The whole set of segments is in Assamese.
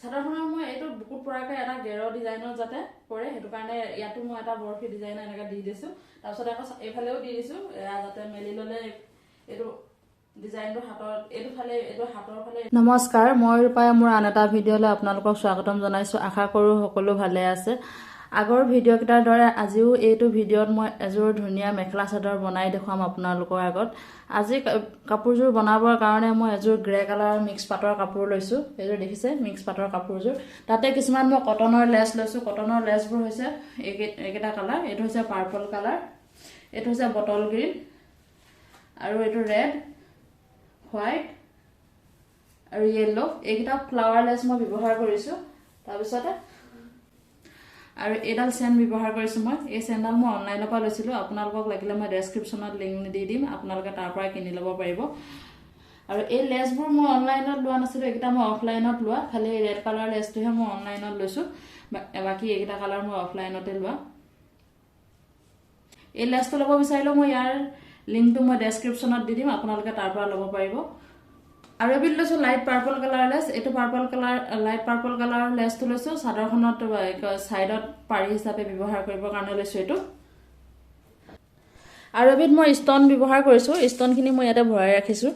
চাদৰখনৰ মই এইটো বুকুত পৰাকৈ এটা গেৰ ডিজাইনৰ যাতে পৰে সেইটো কাৰণে ইয়াতো মই এটা বৰফি ডিজাইনৰ এনেকৈ দি দিছোঁ। তাৰপিছত আকৌ এইফালেও দি দিছোঁ যাতে মেলি ল'লে এইটো ডিজাইনটো এইটো হাতৰ ফালে। নমস্কাৰ, মই ৰূপাই মোৰ আন এটা ভিডিঅ'লৈ আপোনালোকক স্বাগতম জনাইছোঁ। আশা কৰোঁ সকলো ভালে আছে। আগৰ ভিডিঅ'কেইটাৰ দৰে আজিও এইটো ভিডিঅ'ত মই এযোৰ ধুনীয়া মেখেলা চাদৰ বনাই দেখুৱাম আপোনালোকৰ আগত। আজি কাপোৰযোৰ বনাবৰ কাৰণে মই এযোৰ গ্ৰে কালাৰ মিক্স পাটৰ কাপোৰ লৈছোঁ। এইযোৰ দেখিছে মিক্স পাটৰ কাপোৰযোৰ। তাতে কিছুমান মই কটনৰ লেছ লৈছোঁ। কটনৰ লেছবোৰ হৈছে এইকেইটা কালাৰ। এইটো হৈছে পাৰ্পল কালাৰ, এইটো হৈছে বটল গ্ৰীণ, আৰু এইটো ৰেড, হোৱাইট আৰু য়েল্লো। এইকেইটা ফ্লাৱাৰ লেছ মই ব্যৱহাৰ কৰিছোঁ। তাৰপিছতে আৰু এইডাল চেন ব্যৱহাৰ কৰিছোঁ মই। এই চেনডাল মই অনলাইনৰ পৰা লৈছিলোঁ। আপোনালোকক লাগিলে মই ডেছক্ৰিপশ্যনত লিংক দি দিম, আপোনালোকে তাৰ পৰাই কিনি ল'ব পাৰিব। আৰু এই লেছবোৰ মই অনলাইনত লোৱা নাছিলোঁ, এইকেইটা মই অফলাইনত লোৱা। খালি ৰেড কালাৰ লেছটোহে মই অনলাইনত লৈছোঁ, বাকী এইকেইটা কালাৰ মই অফলাইনতে লোৱা। এই লেছটো ল'ব বিচাৰিলেও মই ইয়াৰ লিংকটো মই ডেছক্ৰিপশ্যনত দি দিম, আপোনালোকে তাৰ পৰা ল'ব পাৰিব। আৰু এবিধ লৈছোঁ লাইট পাৰ্পল কালাৰ লেছ। এইটো লাইট পাৰ্পল কালাৰৰ লেছটো লৈছোঁ। চাদৰখনত ছাইডত পাৰি হিচাপে ব্যৱহাৰ কৰিবৰ কাৰণে লৈছোঁ এইটো। আৰু এবিধ মই ষ্টন ব্যৱহাৰ কৰিছোঁ। ষ্টনখিনি মই ইয়াতে ভৰাই ৰাখিছোঁ।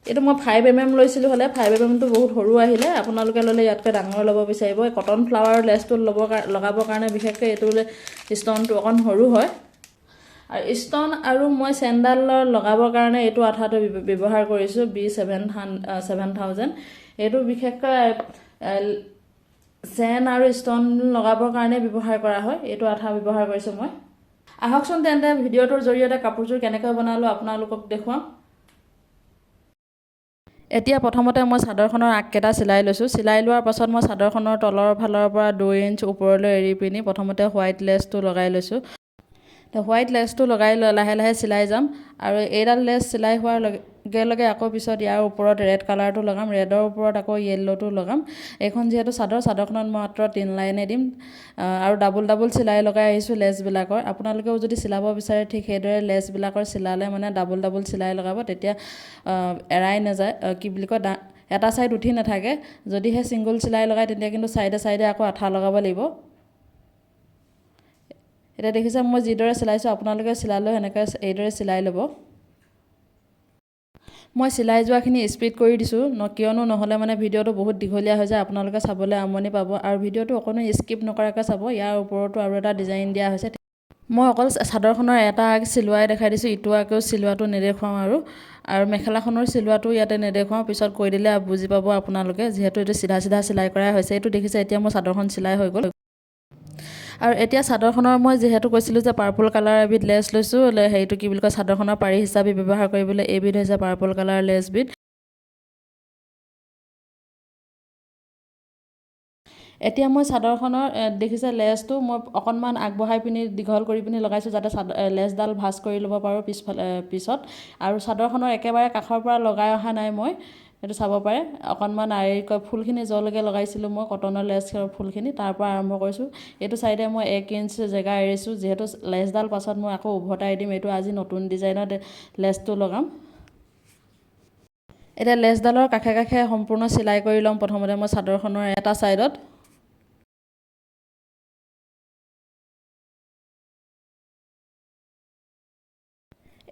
এইটো মই 5mm লৈছিলোঁ, হ'লে 5mmটো বহুত সৰু আহিলে। আপোনালোকে ল'লে ইয়াতকৈ ডাঙৰ ল'ব বিচাৰিব। কটন ফ্লাৱাৰ লেছটো লগাবৰ কাৰণে বিশেষকৈ এইটো ষ্টনটো অকণ সৰু হয়। আৰু ষ্টন আৰু মই চেণ্ডালৰ লগাবৰ কাৰণে এইটো আঠাটো ব্যৱহাৰ কৰিছোঁ B7000। এইটো বিশেষকৈ চেন আৰু ষ্টন লগাবৰ কাৰণে ব্যৱহাৰ কৰা হয়। এইটো আঠা ব্যৱহাৰ কৰিছোঁ মই। আহকচোন তেন্তে ভিডিঅ'টোৰ জৰিয়তে কাপোৰযোৰ কেনেকৈ বনালোঁ আপোনালোকক দেখুৱাম। এতিয়া প্ৰথমতে মই চাদৰখনৰ আগকেইটা চিলাই লৈছোঁ। চিলাই লোৱাৰ পাছত মই চাদৰখনৰ তলৰ ফালৰ পৰা 2 ইঞ্চ ওপৰলৈ এৰি পিনি প্ৰথমতে হোৱাইট লেছটো লগাই লৈছোঁ। হোৱাইট লেছটো লগাই লাহে লাহে চিলাই যাম। আৰু এইডাল লেছ চিলাই হোৱাৰ লগে লগে আকৌ পিছত ইয়াৰ ওপৰত ৰেড কালাৰটো লগাম। ৰেডৰ ওপৰত আকৌ য়েল্ল'টো লগাম। এইখন যিহেতু চাদৰখনত মই মাত্ৰ 3 লাইনে দিম। আৰু ডাবুল চিলাই লগাই আহিছোঁ লেছবিলাকৰ। আপোনালোকেও যদি চিলাব বিচাৰে ঠিক সেইদৰে লেছবিলাকৰ চিলালে মানে ডাবুল চিলাই লগাব, তেতিয়া এৰাই নাযায়, কি বুলি কয়, এটা ছাইড উঠি নাথাকে। যদিহে ছিংগুল চিলাই লগায় তেতিয়া কিন্তু চাইডে আকৌ আঠা লগাব লাগিব। এতিয়া দেখিছে মই যিদৰে চিলাইছোঁ, আপোনালোকে চিলালেও এনেকৈ এইদৰে চিলাই ল'ব। মই চিলাই যোৱাখিনি স্পীড কৰি দিছোঁ, কিয়নো নহ'লে মানে ভিডিঅ'টো বহুত দীঘলীয়া হৈ যায়, আপোনালোকে চাবলৈ আমনি পাব। আৰু ভিডিঅ'টো অকণো স্কিপ নকৰাকৈ চাব। ইয়াৰ ওপৰতো আৰু এটা ডিজাইন দিয়া হৈছে। মই অকল চাদৰখনৰ এটা আগ চিলোৱাই দেখাই দিছোঁ, ইটো আগেও চিলোৱাটো নেদেখুৱাওঁ। আৰু মেখেলাখনৰ চিলোৱাটো ইয়াতে নেদেখুৱাওঁ, পিছত কৈ দিলে বুজি পাব আপোনালোকে, যিহেতু এইটো চিধা চিলাই কৰাই হৈছে। এইটো দেখিছে এতিয়া মোৰ চাদৰখন চিলাই হৈ গ'ল। আৰু এতিয়া চাদৰখনৰ মই যিহেতু কৈছিলোঁ যে পাৰ্পল কালাৰ এবিধ লেছ লৈছোঁ, হেৰিটো কি বুলি কয়, চাদৰখনৰ পাৰি হিচাপে ব্যৱহাৰ কৰিবলৈ এইবিধ হৈছে পাৰ্পল কালাৰ লেছবিধ। এতিয়া মই চাদৰখনৰ দেখিছে লেছটো মই অকণমান আগবঢ়াই পিনি দীঘল কৰি পিনি লগাইছোঁ, যাতে লেছডাল ভাঁজ কৰি ল'ব পাৰোঁ পিছত। আৰু চাদৰখনৰ একেবাৰে কাষৰ পৰা লগাই অহা নাই মই, সেইটো চাব পাৰে। অকণমান ফুলখিনি যলৈকে লগাইছিলোঁ মই কটনৰ লেছৰ ফুলখিনি, তাৰ পৰা আৰম্ভ কৰিছোঁ। এইটো চাইডে মই 1 ইঞ্চ জেগা এৰিছোঁ, যিহেতু লেছডাল পাছত মই আকৌ উভতাই দিম। এইটো আজি নতুন ডিজাইনত লেছটো লগাম। এতিয়া লেছডালৰ কাষে কাষে সম্পূৰ্ণ চিলাই কৰি ল'ম প্ৰথমতে মই চাদৰখনৰ এটা ছাইডত।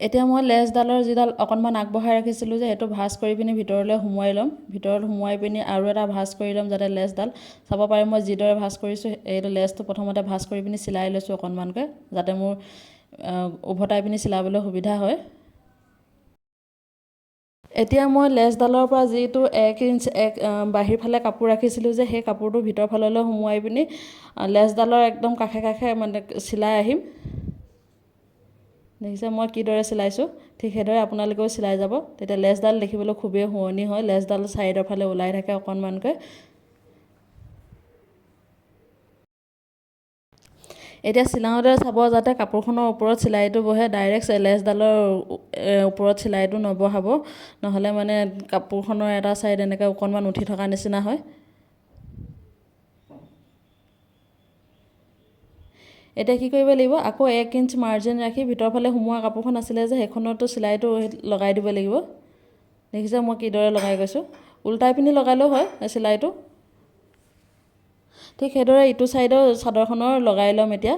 এতিয়া মই লেছডালৰ যিডাল অকণমান আগবঢ়াই ৰাখিছিলোঁ যে, সেইটো ভাঁজ কৰি পিনি ভিতৰলৈ সোমোৱাই ল'ম। ভিতৰত সোমোৱাই পিনি আৰু এটা ভাঁজ কৰি ল'ম, যাতে লেছডাল চাব পাৰে মই যিদৰে ভাঁজ কৰিছোঁ। এইটো লেছটো প্ৰথমতে ভাঁজ কৰি পিনি চিলাই লৈছোঁ অকণমানকৈ, যাতে মোৰ উভতাই পিনি চিলাবলৈ সুবিধা হয়। এতিয়া মই লেছডালৰ পৰা যিটো 1 ইঞ্চ বাহিৰ ফালে কাপোৰ ৰাখিছিলোঁ যে, সেই কাপোৰটো ভিতৰ ফাললৈ সোমোৱাই পিনি লেছডালৰ একদম কাষে কাষে মানে চিলাই আহিম। দেখিছে মই কিদৰে চিলাইছোঁ, ঠিক সেইদৰে আপোনালোকেও চিলাই যাব। তেতিয়া লেছডাল দেখিবলৈ খুবেই শুৱনি হয়, লেছডাল ছাইডৰ ফালে ওলাই থাকে অকণমানকৈ। এতিয়া চিলাওঁতে চাব যাতে কাপোৰখনৰ ওপৰত চিলাইটো বহে, ডাইৰেক্ট লেছডালৰ ওপৰত চিলাইটো নবহাব, নহ'লে মানে কাপোৰখনৰ এটা ছাইড এনেকৈ অকণমান উঠি থকা নিচিনা হয়। এতিয়া কি কৰিব লাগিব, আকৌ 1 ইঞ্চ মাৰ্জিন ৰাখি ভিতৰ ফালে সোমোৱা কাপোৰখন আছিলে যে, সেইখনতো চিলাইটো লগাই দিব লাগিব। দেখিছে মই কিদৰে লগাই গৈছোঁ, উল্টাই পিনি লগালেও হয় চিলাইটো। ঠিক সেইদৰে ইটো চাইডৰ চাদৰখনৰ লগাই ল'ম এতিয়া।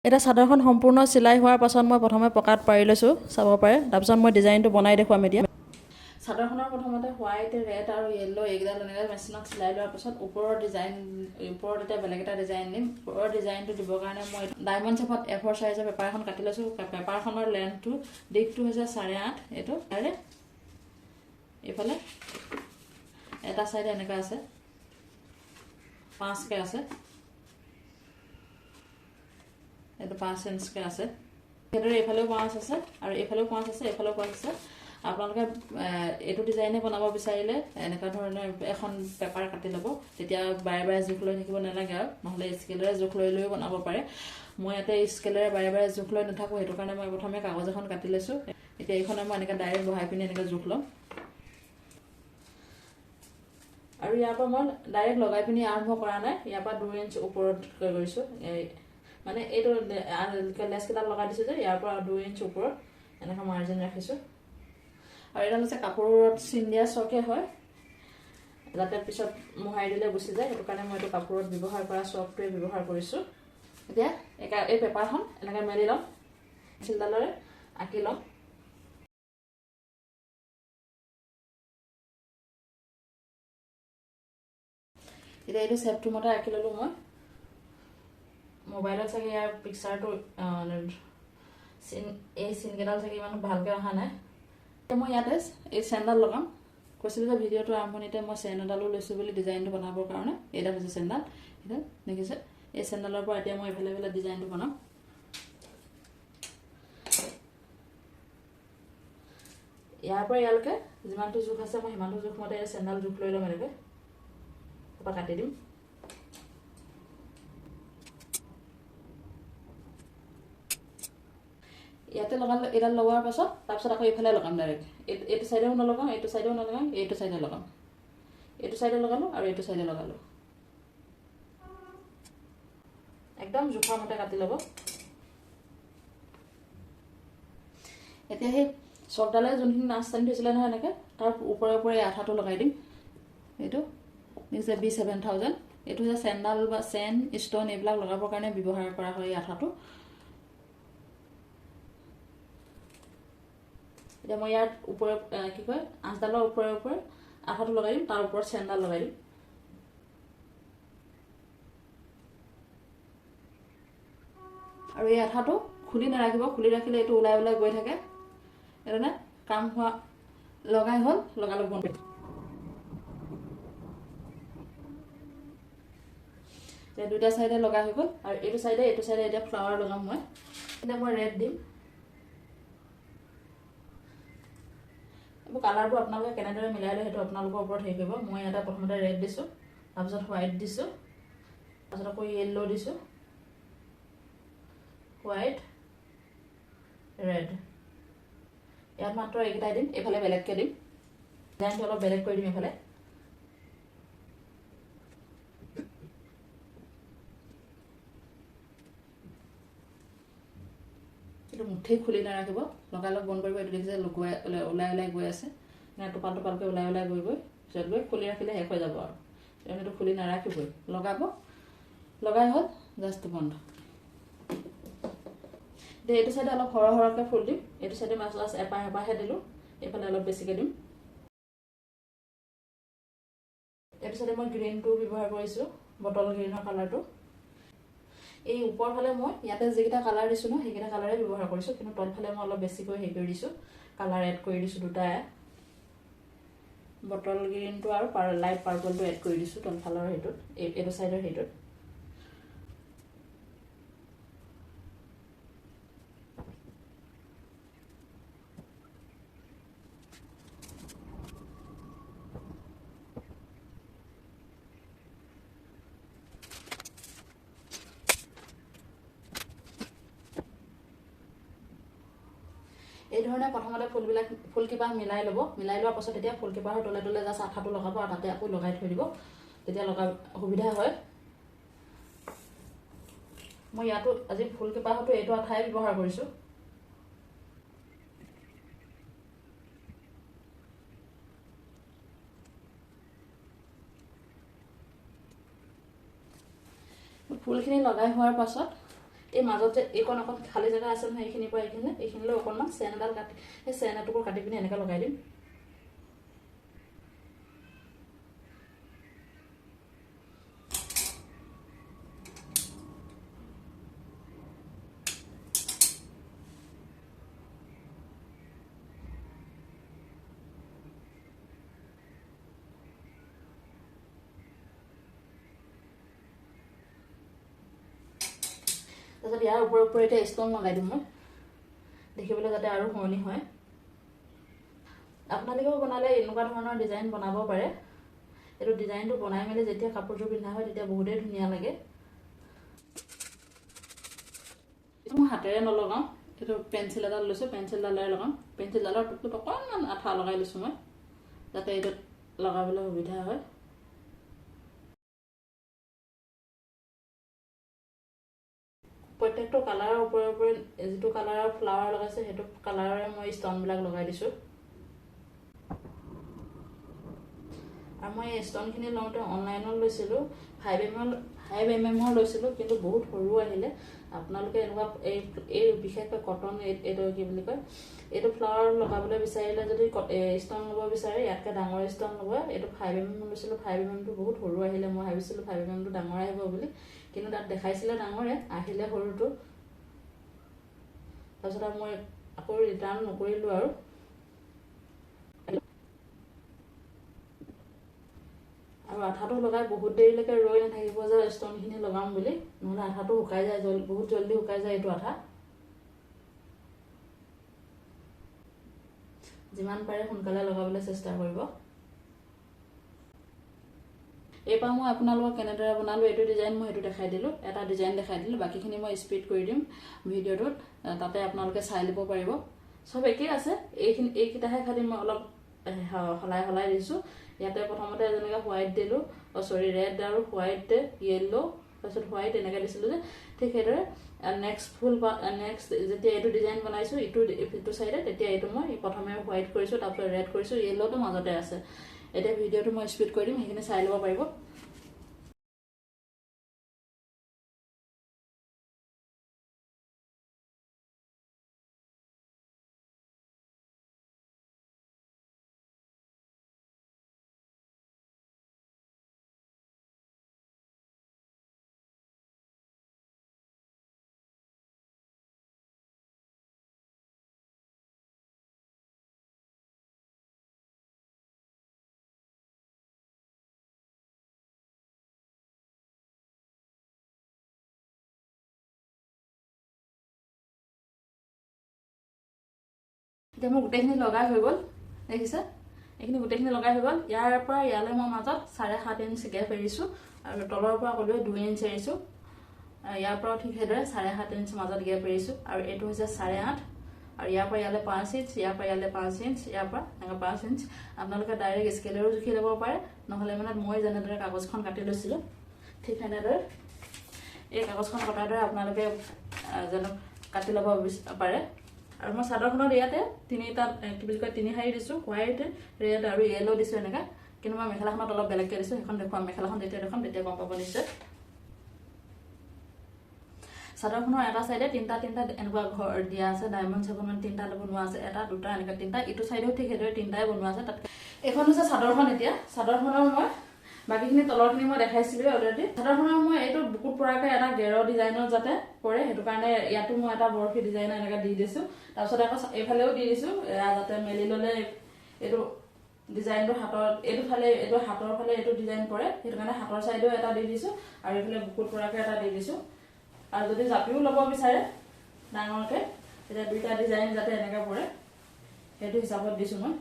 এটা চাদৰখন সম্পূৰ্ণ চিলাই হোৱাৰ পাছত মই প্ৰথমে পকাত পাৰি লৈছোঁ, চাব পাৰে। তাৰপিছত মই ডিজাইনটো বনাই দেখুৱাম এতিয়া। চাদৰখনৰ প্ৰথমতে হোৱাইট, ৰেড আৰু য়েল্লো এইকেইডাল এনেকৈ মেচিনত চিলাই লোৱাৰ পাছত ওপৰত এতিয়া বেলেগ এটা ডিজাইন দিম। ওপৰৰ ডিজাইনটো দিবৰ কাৰণে মই ডায়মণ্ড শ্বেপত A4 চাইজৰ পেপাৰ এখন কাটি লৈছোঁ। পেপাৰখনৰ লেন্থটো দিশটো হৈছে 8.5। এইটো আৰু এইফালে এটা চাইডে এনেকুৱা আছে 5কে আছে, এইটো 5 ইঞ্চকৈ আছে। সেইদৰে এইফালেও 5 আছে আৰু এইফালেও 5 আছে, এইফালেও 5 আছে। আপোনালোকে এইটো ডিজাইনে বনাব বিচাৰিলে এনেকুৱা ধৰণৰ এখন পেপাৰ কাটি ল'ব, তেতিয়া বাৰে বাৰে জোখ লৈ থাকিব নালাগে আৰু, নহ'লে স্কেলেৰে জোখ লৈ লৈও বনাব পাৰে। মই ইয়াতে স্কেলেৰে বাৰে বাৰে জোখ লৈ নাথাকোঁ, সেইটো কাৰণে মই প্ৰথমে কাগজ এখন কাটি লৈছোঁ। এতিয়া এইখনে মই এনেকৈ ডাইৰেক্ট বহাই পিনি এনেকৈ জোখ ল'ম আৰু ইয়াৰ পৰা মই ডাইৰেক্ট লগাই পিনি আৰম্ভ কৰা নাই, ইয়াৰ পৰা 2 ইঞ্চ ওপৰত কৰিছোঁ। মানে এইটো লেছকেইডাল লগাই দিছোঁ যে ইয়াৰ পৰা 2 ইঞ্চ ওপৰত এনেকৈ মাৰ্জিন ৰাখিছোঁ। আৰু এইডাল হৈছে কাপোৰত চিন দিয়া চকে হয়, যাতে পিছত মোহাৰি দিলে গুচি যায়, সেইটো কাৰণে মই এইটো কাপোৰত ব্যৱহাৰ কৰা চকটোৱে ব্যৱহাৰ কৰিছোঁ। এতিয়া এই পেপাৰখন এনেকৈ মেলি ল'ম, চিলডালেৰে আঁকি ল'ম। এতিয়া এইটো চেপটো মতে আঁকি ল'লোঁ মই। মোবাইলত চাগে ইয়াৰ পিকচাৰটো এই চিনকেইডাল চাগে ইমান ভালকৈ অহা নাই। মই ইয়াতে এই চেইনডাল লগাম। কৈছিলোঁ যে ভিডিঅ'টো আৰম্ভণিতে মই চেইন এডালো লৈছোঁ বুলি ডিজাইনটো বনাবৰ কাৰণে। এইডাল হৈছে চেইনডাল, এইডাল দেখিছে। এই চেইনডালৰ পৰা এতিয়া মই এইফালে এইফালে ডিজাইনটো বনাম। ইয়াৰ পৰা ইয়ালৈকে যিমানটো জোখ আছে মই সিমানটো জোখ মতে চেইনডাল জোখ লৈ ল'ম। এনেকৈ তাৰপৰা কাটি দিম। ইয়াতে লগাম, এইডাল লগোৱাৰ পাছত তাৰপিছত আকৌ এইফালে লগাম ডাইৰেক্ট। এইটো চাইডেও নলগাওঁ, এইটো চাইডেও নলগাওঁ, এইটো চাইডে লগাম। এইটো চাইডে লগালোঁ আৰু এইটো চাইডে লগালোঁ। একদম জোখৰ মতে কাটি ল'ব। এতিয়া সেই চকডালে যোনখিনি নাচ টানি থৈছিলে নহয় এনেকৈ, তাৰ ওপৰে ওপৰে আঠাটো লগাই দিম। এইটো দিছে B7000। এইটো হৈছে চেইনডাল বা চেইন, ষ্ট'ন এইবিলাক লগাবৰ কাৰণে ব্যৱহাৰ কৰা হয় এই আঠাটো। এতিয়া মই ইয়াত ওপৰে আঁচডালৰ ওপৰে ওপৰে আঠাটো লগাই দিম, তাৰ ওপৰত চেইনডাল লগাই দিম। আৰু এই আঠাটো খুলি নাৰাখিব, খুলি ৰাখিলে এইটো ওলাই ওলাই গৈ থাকে। সেইকাৰণে কাম হোৱা লগাই হ'ল, লগালগ বন্ধ। এতিয়া দুটা চাইডে লগা হৈ গ'ল আৰু এইটো চাইডে এতিয়া ফ্লাৱাৰ লগাম মই। এতিয়া মই ৰেড দিম। এইবোৰ কালাৰবোৰ আপোনালোকে কেনেদৰে মিলাই লয় সেইটো আপোনালোকৰ ওপৰত হেৰি কৰিব। মই ইয়াতে প্ৰথমতে ৰেড দিছোঁ, তাৰপিছত হোৱাইট দিছোঁ, তাৰপিছত আকৌ য়েল্ল' দিছোঁ, হোৱাইট, ৰেড। ইয়াত মাত্ৰ এইকেইটাই দিম, এইফালে বেলেগকৈ দিম। ডিজাইনটো অলপ বেলেগ কৰি দিম এইফালে। এইটো মুঠেই খুলি নাৰাখিব, লগালগ বন্ধ কৰিব। এইটো দেখিছে ওলাই ওলাই গৈ আছে, টোপাল টোপালকৈ ওলাই ওলাই গৈ পিছত গৈ খুলি ৰাখিলে শেষ হৈ যাব আৰু। এইটো খুলি নাৰাখিবই, লগাব, লগাই হ'ল, জাষ্ট বন্ধ। এতিয়া এইটো চাইডে অলপ সৰহ সৰহকৈ ফুল দিম। এইটো চাইডে মাছ এপাহে দিলোঁ, এইফালে অলপ বেছিকৈ দিম। এইটো চাইডে মই গ্ৰীণটো ব্যৱহাৰ কৰিছোঁ, বটল গ্ৰীণৰ কালাৰটো। এই ওপৰ ফালে মই ইয়াতে যিকেইটা কালাৰ দিছোঁ ন, সেইকেইটা কালাৰে ব্যৱহাৰ কৰিছোঁ, কিন্তু তলফালে মই অলপ বেছিকৈ হেৰি কৰি দিছোঁ, কালাৰ এড কৰি দিছোঁ দুটা। বটল গ্ৰীণটো আৰু লাইট পাৰ্পলটো এড কৰি দিছোঁ তলফালৰ সেইটোত, এইটো চাইডৰ সেইটোত। এই ধৰণে প্ৰথমতে ফুলকিপা মিলাই ল'ব। মিলাই লোৱাৰ পাছত এতিয়া ফুলকিপাৰ তলে তলে জাষ্ট আঠাটো লগাব আৰু তাতে আকৌ লগাই থৈ দিব, তেতিয়া লগা সুবিধা হয়। মই ইয়াতো আজি ফুলকিপাৰটো এইটো আঠাই ব্যৱহাৰ কৰিছোঁ। ফুলখিনি লগাই হোৱাৰ পাছত এই মাজত যে এইকণ অকণ খালী জেগা আছে নহয়, এইখিনিৰ পৰা এইখিনিলৈ অকণমান চেন এডাল কাটি সেই চেন এটুকুৰ কাটি পিনি এনেকৈ লগাই দিম। তাৰপিছত ইয়াৰ ওপৰে এতিয়া ষ্টন লগাই দিম মই, দেখিবলৈ যাতে আৰু শুৱনি হয়। আপোনালোকেও বনালে এনেকুৱা ধৰণৰ ডিজাইন বনাব পাৰে। এইটো ডিজাইনটো বনাই মেলি যেতিয়া কাপোৰযোৰ পিন্ধা হয় তেতিয়া বহুতেই ধুনীয়া লাগে। মই হাতেৰে নলগাওঁ, এইটো পেঞ্চিল এডাল লৈছোঁ, পেঞ্চিলডালেৰে লগাম। পেঞ্চিলডালৰ টুকুত অকণমান আঠা লগাই লৈছোঁ মই, যাতে এইটোত লগাবলৈ সুবিধা হয়। প্ৰত্যেকটো কালাৰৰ ওপৰে যিটো কালাৰৰ ফ্লাৱাৰ লগাইছে সেইটো কালাৰৰে মই ষ্টনবিলাক লগাই দিছোঁ। আৰু মই এই ষ্টনখিনি লওঁতে অনলাইনত লৈছিলোঁ, 5mm লৈছিলোঁ, কিন্তু বহুত সৰু আহিলে। আপোনালোকে এনেকুৱা এই বিশেষকৈ কটন এইটো কি বুলি কয়, এইটো ফ্লাৱাৰ লগাবলৈ বিচাৰিলে যদি ষ্টন ল'ব বিচাৰে ইয়াতকৈ ডাঙৰ ষ্টন ল'ব। এইটো 5mm লৈছিলোঁ, 5mmটো বহুত সৰু আহিলে। মই ভাবিছিলোঁ 5mmটো ডাঙৰ আহিব বুলি, কিন্তু তাত দেখাইছিলে ডাঙৰে, আহিলে সৰুটো। তাৰপিছত আৰু মই আকৌ ৰিটাৰ্ণ নকৰিলোঁ আৰু। আৰু আঠাটো লগাই বহুত দেৰিলৈকে ৰৈ নাথাকিব যে ষ্টনখিনি লগাম বুলি, নহ'লে আঠাটো শুকাই যায়, বহুত জল্দি শুকাই যায় এইটো আঠা। যিমান পাৰে সোনকালে লগাবলৈ চেষ্টা কৰিব। এইবাৰ মই আপোনালোকক কেনেদৰে বনালোঁ এইটো ডিজাইন মই সেইটো দেখাই দিলোঁ, এটা ডিজাইন দেখাই দিলোঁ। বাকীখিনি মই স্পীড কৰি দিম ভিডিঅ'টোত, তাতে আপোনালোকে চাই ল'ব পাৰিব। চব একেই আছে, এইকেইটাহে খালি মই অলপ সলাই দিছোঁ। ইয়াতে প্ৰথমতে যেনেকৈ হোৱাইট দিলোঁ, ৰেড আৰু হোৱাইট, য়েল্ল', তাৰপিছত হোৱাইট এনেকৈ দিছিলোঁ যে, ঠিক সেইদৰে নেক্সট যেতিয়া এইটো ডিজাইন বনাইছোঁ ইটো চাইডে, তেতিয়া এইটো মই প্ৰথমে হোৱাইট কৰিছোঁ, তাৰপিছত ৰেড কৰিছোঁ, য়েল্ল'টো মাজতে আছে। এতিয়া ভিডিঅ'টো মই স্পীড কৰি দিম, সেইখিনি চাই ল'ব পাৰিব। এতিয়া মোৰ গোটেইখিনি লগাই হৈ গ'ল, দেখিছে? এইখিনি গোটেইখিনি লগাই হৈ গ'ল। ইয়াৰ পৰা ইয়ালৈ মই মাজত 7.5 ইঞ্চ গেপ এৰিছোঁ, আৰু তলৰ পৰা ক'লৈ 2 ইঞ্চ এৰিছোঁ। ইয়াৰ পৰাও ঠিক সেইদৰে 7.5 ইঞ্চ মাজত গেপ এৰিছোঁ, আৰু এইটো হৈছে 8.5, আৰু ইয়াৰ পৰা ইয়ালৈ 5 ইঞ্চ, ইয়াৰ পৰা ইয়ালৈ 5 ইঞ্চ, ইয়াৰ পৰা এনেকৈ 5 ইঞ্চ। আপোনালোকে ডাইৰেক্ট স্কেলেৰো জুখি ল'ব পাৰে, নহ'লে মানে মই যেনেদৰে কাগজখন কাটি লৈছিলোঁ ঠিক সেনেদৰে এই কাগজখন কটাৰ দৰে আপোনালোকে যেনে কাটি ল'ব পাৰে। আৰু মই চাদৰখনত ইয়াতে তিনি শাৰী দিছোঁ, হোৱাইট, ৰেড আৰু য়েল্ল' দিছোঁ এনেকৈ। কিন্তু মই মেখেলাখনত অলপ বেলেগকৈ দিছোঁ, সেইখন দেখুৱাম। মেখেলাখন যেতিয়া দেখুৱাম তেতিয়া গম পাব নিশ্চয়। চাদৰখনৰ এটা চাইডে তিনিটা এনেকুৱা ঘৰ দিয়া আছে, ডায়মণ্ড চেপত তিনিটা বনোৱা আছে, এটা দুটা এনেকৈ তিনিটা। ইটো চাইডেও ঠিক সেইদৰে তিনিটাই বনোৱা আছে। তাত এইখন হৈছে চাদৰখন। এতিয়া চাদৰখনৰ মই বাকীখিনি তলৰখিনি মই দেখাইছিলোঁ অলৰেডি। চাদৰখনৰ মই এইটো বুকুত পৰাকৈ এটা গেৰ ডিজাইনত যাতে পৰে, সেইটো কাৰণে ইয়াতো মই এটা বৰফি ডিজাইন এনেকৈ দি দিছোঁ। তাৰপিছত আকৌ এইফালেও দি দিছোঁ, যাতে মেলি ল'লে এইটো ডিজাইনটো এইটো হাতৰ ফালে এইটো ডিজাইন পৰে, সেইটো কাৰণে হাতৰ চাইডেও এটা দি দিছোঁ, আৰু এইফালে বুকুত পৰাকৈ এটা দি দিছোঁ। আৰু যদি জাপিও ল'ব বিচাৰে ডাঙৰকৈ, তেতিয়া দুইটা ডিজাইন যাতে এনেকৈ পৰে সেইটো হিচাপত দিছোঁ মই।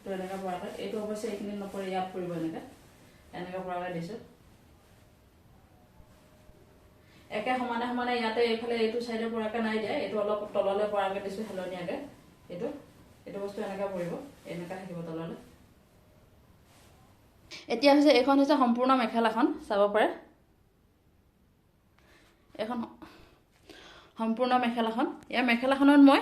তো এনেকৈ পৰাকৈ, এইটো অৱশ্যে এইখিনি নপৰে, ইয়াত পৰিব এনেকৈ পৰাকৈ দিছোঁ। একে সমানে সমানে ইয়াতে এইফালে এইটো চাইডে পৰাকে নাই দিয়া, এইটো অলপ তললৈ পৰাকে দিছো হেলনীয়াকে। এইটো বস্তু এনেকৈ পৰিব, এনেকৈ থাকিব তললৈ। এতিয়া হৈছে এইখন হৈছে সম্পূৰ্ণ মেখেলাখন, চাব পাৰে এখন সম্পূৰ্ণ মেখেলাখন। ইয়াৰ মেখেলাখনত মই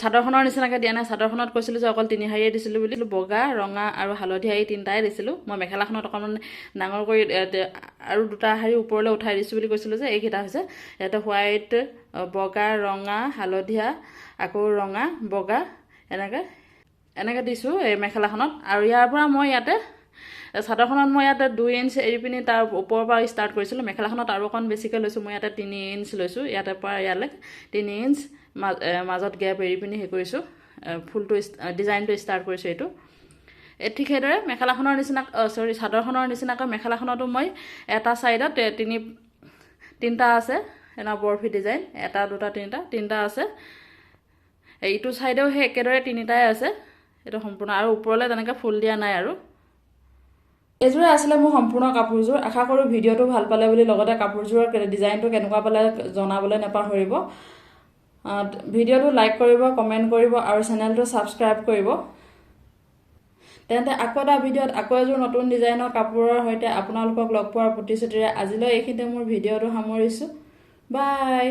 চাদৰখনৰ নিচিনাকৈ দিয়া নাই। চাদৰখনত কৈছিলোঁ যে অকল 3 শাৰীয়ে দিছিলোঁ বুলি, বগা, ৰঙা আৰু হালধীয়া এই 3টাই দিছিলোঁ। মই মেখেলাখনত অকণমান ডাঙৰ কৰি আৰু 2টা শাৰী ওপৰলৈ উঠাই দিছোঁ বুলি কৈছিলোঁ যে এইকেইটা হৈছে ইয়াতে হোৱাইট, বগা, ৰঙা, হালধীয়া, আকৌ ৰঙা, বগা এনেকৈ দিছোঁ এই মেখেলাখনত। আৰু ইয়াৰ পৰা মই ইয়াতে চাদৰখনত মই ইয়াতে 2 ইঞ্চ এৰি পিনি তাৰ ওপৰৰ পৰা ষ্টাৰ্ট কৰিছিলোঁ। মেখেলাখনত আৰু অকণ বেছিকৈ লৈছোঁ, মই ইয়াতে 3 ইঞ্চ লৈছোঁ। ইয়াতে পৰা ইয়ালৈ 3 ইঞ্চ মাজত গেপ এৰি পিনি কৰিছোঁ, ফুলটো ডিজাইনটো ষ্টাৰ্ট কৰিছোঁ। এইটো ঠিক সেইদৰে মেখেলাখনৰ নিচিনা চাদৰখনৰ নিচিনাকৈ মেখেলাখনতো মই এটা ছাইডত 3টা আছে এনে বৰফি ডিজাইন, 1, 2, 3টা আছে। এইটো ছাইডেও সেই একেদৰে 3টাই আছে। এইটো সম্পূৰ্ণ আৰু ওপৰলৈ তেনেকৈ ফুল দিয়া নাই। আৰু এইযোৰে আছিলে মোৰ সম্পূৰ্ণ কাপোৰযোৰ। আশা কৰোঁ ভিডিঅ'টো ভাল পালে বুলি, লগতে কাপোৰযোৰৰ ডিজাইনটো কেনেকুৱা পালে জনাবলৈ নাপাহৰিব। ভিডিঅ'টো লাইক কৰিব, কমেণ্ট কৰিব আৰু চেনেলটো ছাবস্ক্ৰাইব কৰিব। তেন্তে আকৌ এটা ভিডিঅ'ত আকৌ এযোৰ নতুন ডিজাইনৰ কাপোৰৰ সৈতে আপোনালোকক লগ পোৱাৰ প্ৰতিশ্ৰুতিৰে আজিলৈ এইখিনিতে মোৰ ভিডিঅ'টো সামৰিছোঁ। বাই।